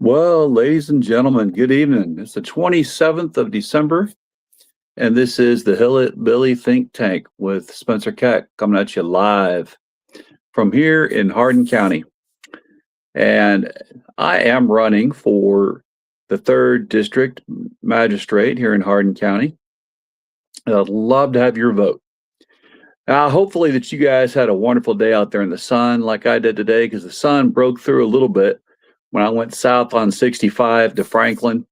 Well, ladies and gentlemen, good evening. It's the 27th of December, and this is the Billy Think Tank with Spencer Keck coming at you live from here in Hardin County. And I am running for the 3rd District Magistrate here in Hardin County. And I'd love to have your vote. Hopefully that you guys had a wonderful day out there in the sun like I did today, because the sun broke through a little bit when I went south on 65 to Franklin,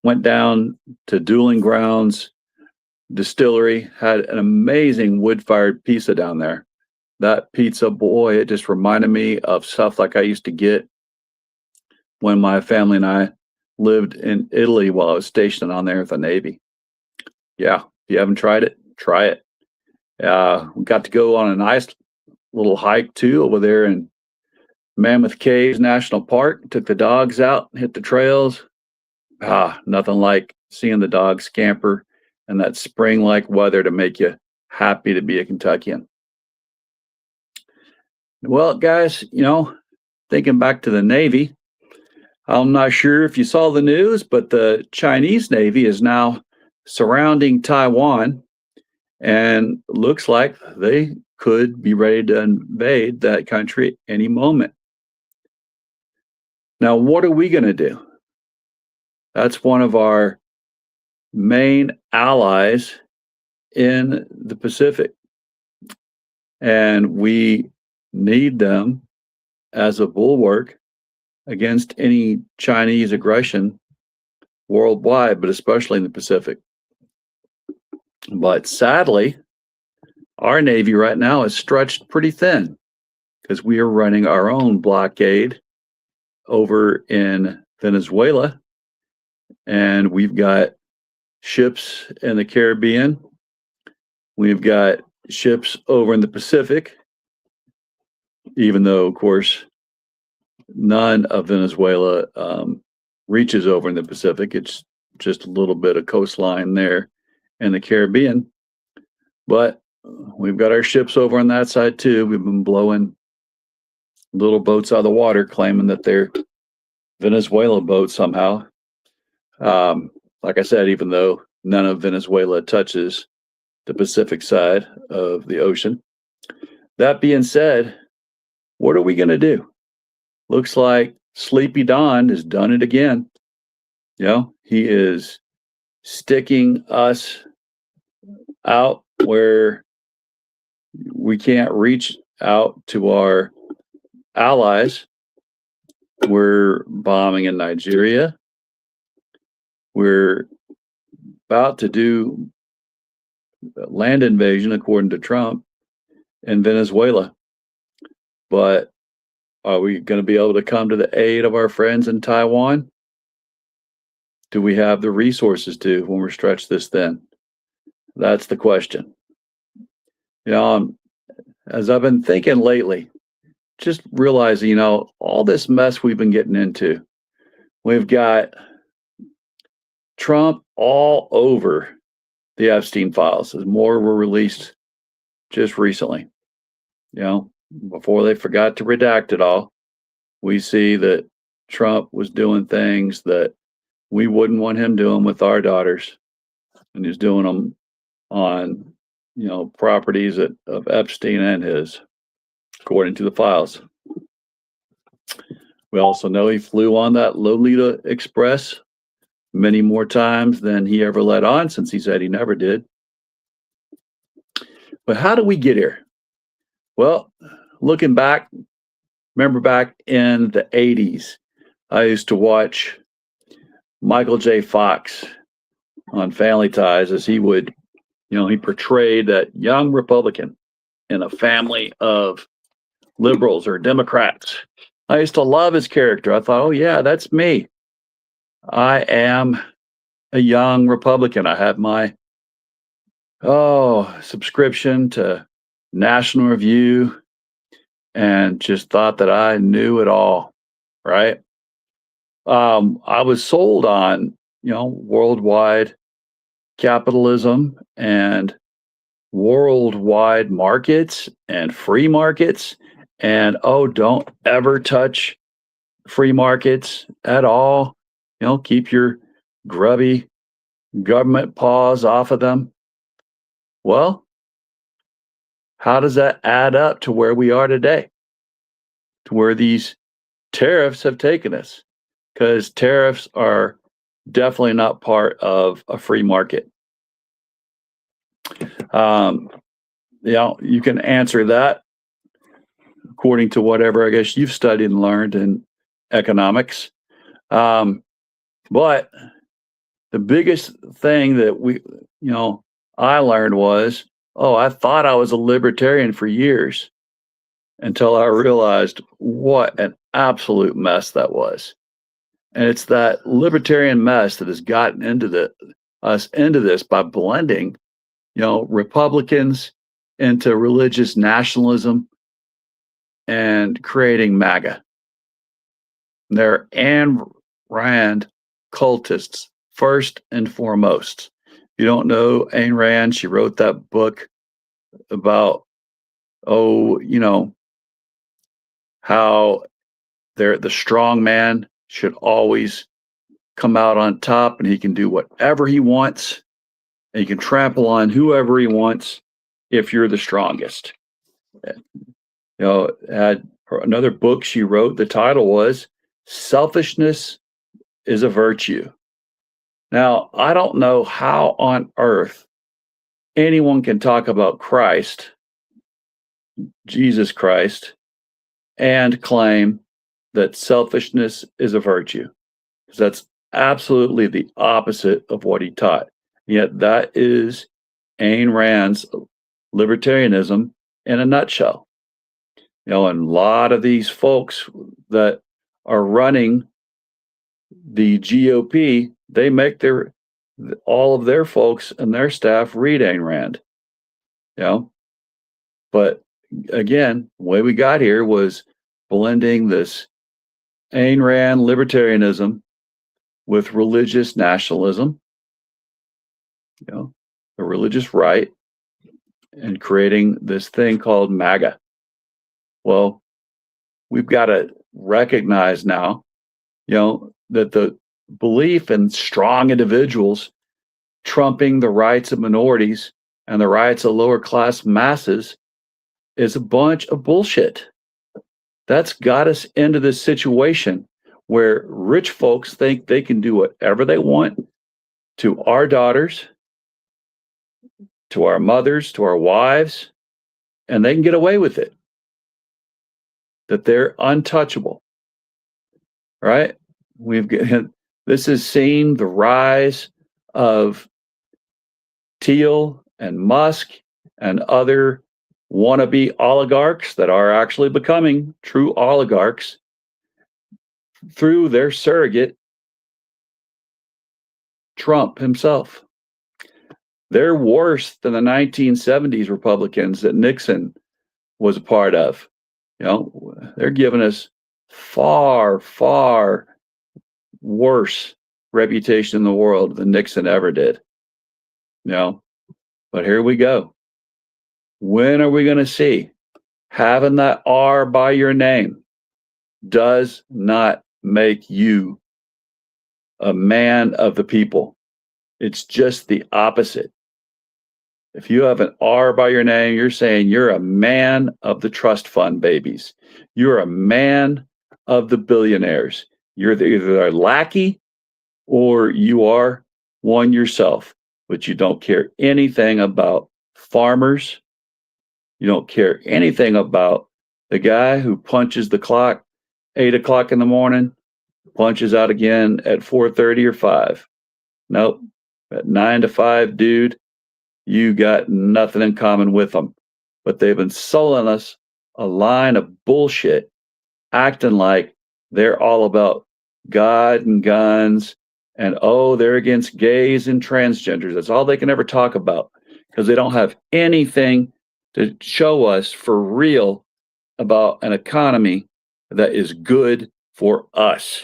went down to Dueling Grounds Distillery, had an amazing wood-fired pizza down there. That pizza, boy, it just reminded me of stuff like I used to get when my family and I lived in Italy while I was stationed on there with the Navy. Yeah, if you haven't tried it, try it. We got to go on a nice little hike too over there in Mammoth Caves National Park. Took the dogs out, hit the trails. Nothing like seeing the dogs scamper and that spring-like weather to make you happy to be a Kentuckian. Well, guys, thinking back to the Navy, I'm not sure if you saw the news, but the Chinese Navy is now surrounding Taiwan, and looks like they could be ready to invade that country any moment. Now, what are we going to do? That's one of our main allies in the Pacific, and we need them as a bulwark against any Chinese aggression worldwide, but especially in the Pacific. But sadly, our Navy right now is stretched pretty thin because we are running our own blockade over in Venezuela, and we've got ships in the Caribbean. We've got ships over in the Pacific, even though, of course, none of Venezuela reaches over in the Pacific. It's just a little bit of coastline there in the Caribbean. But we've got our ships over on that side too. We've been blowing little boats out of the water, claiming that they're Venezuela boats somehow. Like I said, even though none of Venezuela touches the Pacific side of the ocean. That being said, what are we going to do? Looks like Sleepy Don has done it again. He is sticking us out where we can't reach out to our allies. We're bombing in Nigeria. We're about to do land invasion, according to Trump, in Venezuela. But are we going to be able to come to the aid of our friends in Taiwan? Do we have the resources to when we're stretched this thin? That's the question. As I've been thinking lately, just realizing, all this mess we've been getting into, we've got Trump all over the Epstein files, as more were released just recently. Before they forgot to redact it all, we see that Trump was doing things that we wouldn't want him doing with our daughters, and he's doing them on, properties of Epstein and his, according to the files. We also know he flew on that Lolita Express many more times than he ever let on, since he said he never did. But how do we get here? Well, looking back, remember back in the 80s, I used to watch Michael J. Fox on Family Ties as he would, he portrayed that young Republican in a family of liberals or Democrats. I used to love his character. I thought, oh yeah, that's me. I am a young Republican. I have my subscription to National Review, and just thought that I knew it all, right? I was sold on, worldwide capitalism and worldwide markets and free markets, and don't ever touch free markets at all. Keep your grubby government paws off of them. Well, how does that add up to where we are today? To where these tariffs have taken us? Because tariffs are definitely not part of a free market. Um, you can answer that according to whatever I guess you've studied and learned in economics. But the biggest thing that I learned was, oh, I thought I was a libertarian for years until I realized what an absolute mess that was. And it's that libertarian mess that has gotten us into this by blending, Republicans into religious nationalism and creating MAGA. They're Ayn Rand cultists, first and foremost. If you don't know Ayn Rand, she wrote that book about, how the strong man should always come out on top and he can do whatever he wants and he can trample on whoever he wants if you're the strongest. Had another book she wrote, the title was Selfishness is a Virtue. Now, I don't know how on earth anyone can talk about Christ, Jesus Christ, and claim that selfishness is a virtue. Because that's absolutely the opposite of what he taught. Yet that is Ayn Rand's libertarianism in a nutshell. And a lot of these folks that are running the GOP, they make all of their folks and their staff read Ayn Rand. But again, the way we got here was blending this Ayn Rand libertarianism with religious nationalism, the religious right, and creating this thing called MAGA. Well, we've got to recognize now, that the belief in strong individuals trumping the rights of minorities and the rights of lower class masses is a bunch of bullshit. That's got us into this situation where rich folks think they can do whatever they want to our daughters, to our mothers, to our wives, and they can get away with it. That they're untouchable, right? This has seen the rise of Thiel and Musk and other wannabe oligarchs that are actually becoming true oligarchs through their surrogate, Trump himself. They're worse than the 1970s Republicans that Nixon was a part of. They're giving us far, far worse reputation in the world than Nixon ever did. But here we go. When are we going to see having that R by your name does not make you a man of the people? It's just the opposite. If you have an R by your name, you're saying you're a man of the trust fund babies. You're a man of the billionaires. You're either a lackey or you are one yourself, but you don't care anything about farmers. You don't care anything about the guy who punches the clock 8 o'clock in the morning, punches out again at 4:30 or 5. Nope. That 9 to 5 dude, you got nothing in common with them. But they've been selling us a line of bullshit, acting like they're all about God and guns and, they're against gays and transgenders. That's all they can ever talk about because they don't have anything to show us for real about an economy that is good for us.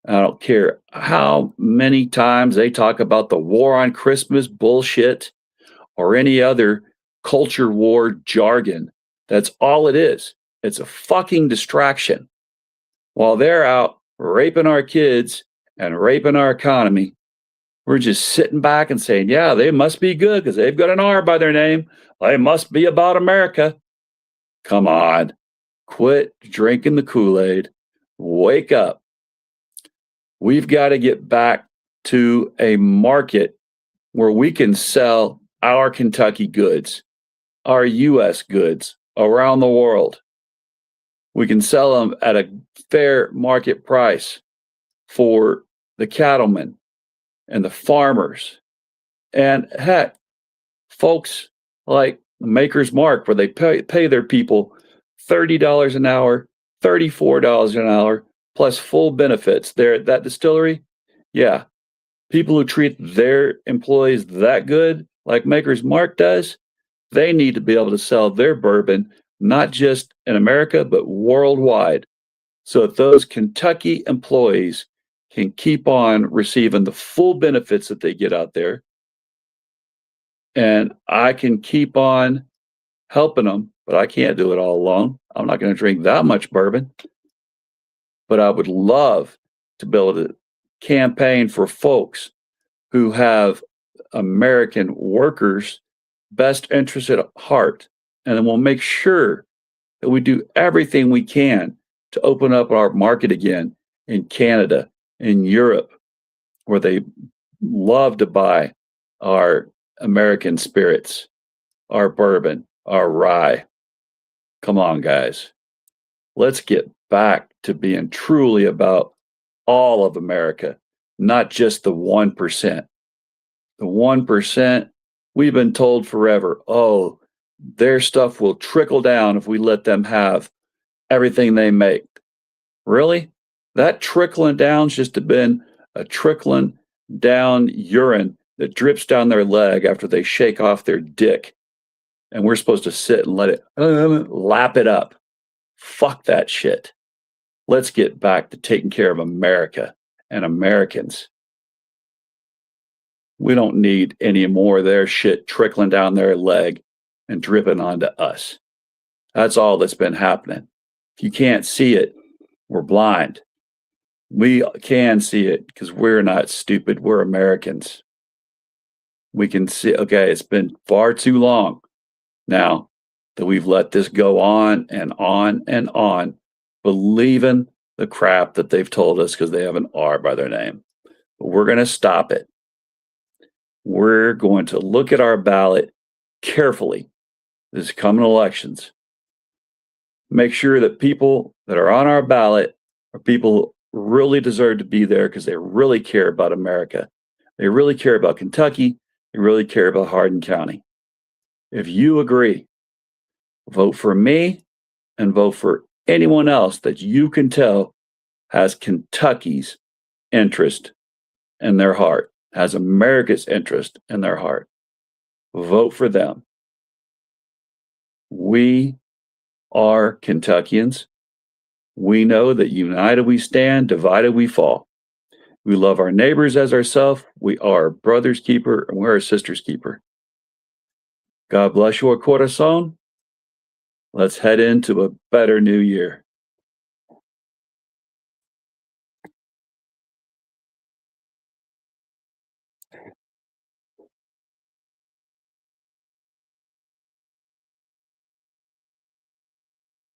I don't care how many times they talk about the war on Christmas bullshit or any other culture war jargon. That's all it is. It's a fucking distraction. while they're out raping our kids and raping our economy. We're just sitting back and saying, yeah, they must be good because they've got an R by their name. They must be about America. Come on, quit drinking the Kool-Aid. Wake up. We've got to get back to a market where we can sell our Kentucky goods, our US goods around the world. We can sell them at a fair market price for the cattlemen and the farmers. And heck, folks like Maker's Mark, where they pay their people $30 an hour, $34 an hour, plus full benefits. There at that distillery, yeah, people who treat their employees that good, like Maker's Mark does, they need to be able to sell their bourbon, not just in America, but worldwide, so that those Kentucky employees can keep on receiving the full benefits that they get out there. And I can keep on helping them, but I can't do it all alone. I'm not going to drink that much bourbon. But I would love to be able to campaign for folks who have American workers' best interests at heart. And then we'll make sure that we do everything we can to open up our market again in Canada, in Europe, where they love to buy our American spirits, our bourbon, our rye. Come on, guys. Let's get back to being truly about all of America, not just the 1%. The 1%, we've been told forever, oh, their stuff will trickle down if we let them have everything they make. Really? That trickling down's just been a trickling down urine that drips down their leg after they shake off their dick. And we're supposed to sit and let it lap it up. Fuck that shit. Let's get back to taking care of America and Americans. We don't need any more of their shit trickling down their leg and dripping onto us. That's all that's been happening. If you can't see it, we're blind. We can see it because we're not stupid. We're Americans. We can see, okay, it's been far too long now that we've let this go on and on and on, believing the crap that they've told us because they have an R by their name. But we're going to stop it. We're going to look at our ballot carefully this coming elections. Make sure that people that are on our ballot are people who really deserve to be there because they really care about America. They really care about Kentucky. They really care about Hardin County. If you agree, vote for me and vote for anyone else that you can tell has Kentucky's interest in their heart, has America's interest in their heart. Vote for them. We are Kentuckians. We know that united we stand, divided we fall. We love our neighbors as ourselves. We are our brother's keeper, and we're our sister's keeper. God bless your corazon. Let's head into a better new year.